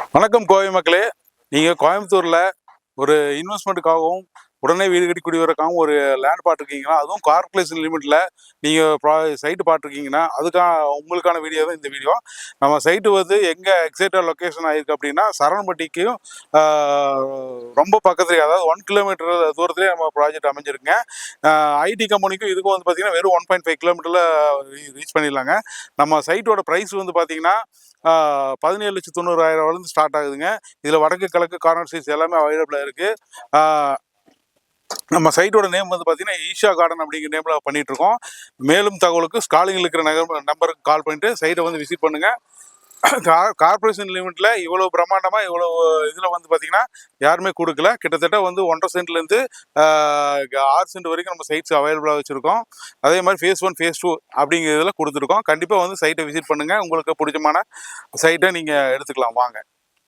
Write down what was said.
வணக்கம் கோவை மக்களே. நீங்கள் கோயம்புத்தூரில் ஒரு இன்வெஸ்ட்மெண்ட்டுக்காகவும் உடனே வீடு கட்டி குடிவரக்காகவும் ஒரு லேண்ட் பார்த்துருக்கீங்கன்னா, அதுவும் கார்பரேஷன் லிமிட்டில் நீங்கள் சைட்டு பார்த்துருக்கீங்கன்னா, உங்களுக்கான வீடியோ தான் இந்த வீடியோ. நம்ம சைட்டு வந்து எங்கே எக்ஸாக்டாக லொக்கேஷன் ஆகிருக்கு அப்படின்னா, சரவணப்பட்டிக்கும் ரொம்ப பக்கத்துலேயே, அதாவது 1 கிலோமீட்டர் தூரத்துலேயே நம்ம ப்ராஜெக்ட் அமைஞ்சிருக்குங்க. ஐடி கம்பெனிக்கும் இதுக்கும் வந்து பார்த்திங்கன்னா வெறும் 1.5 கிலோமீட்டரில் ரீச் பண்ணிடலாங்க. நம்ம சைட்டோட ப்ரைஸ் வந்து பார்த்திங்கன்னா 17,90,000 ஸ்டார்ட் ஆகுதுங்க. இதில் வடக்கு கிழக்கு கார்னர் சைஸ் எல்லாமே அவைலபிளாக இருக்குது. நம்ம சைட்டோட நேம் வந்து பார்த்தீங்கன்னா ஈஷா கார்டன் அப்படிங்கிற நேமில் பண்ணிகிட்ருக்கோம். மேலும் தகவலுக்கு ஸ்காலிங்கில் இருக்கிற நம்பருக்கு கால் பண்ணிட்டு சைட்டை வந்து விசிட் பண்ணுங்கள். கார்பரேஷன் லிமிட்டில் இவ்வளோ பிரம்மாண்டமாக இவ்வளோ இதில் வந்து பார்த்திங்கன்னா யாருமே கொடுக்கல. கிட்டத்தட்ட வந்து 1.5 சென்ட்லேருந்து 6 சென்ட் வரைக்கும் நம்ம சைட்ஸ் அவைலபிளாக வச்சுருக்கோம். அதே மாதிரி ஃபேஸ் 1 ஃபேஸ் 2 அப்படிங்கிற இதில் கொடுத்துருக்கோம். கண்டிப்பாக வந்து சைட்டை விசிட் பண்ணுங்கள். உங்களுக்கு பிடிச்சமான சைட்டை நீங்கள் எடுத்துக்கலாம் வாங்க.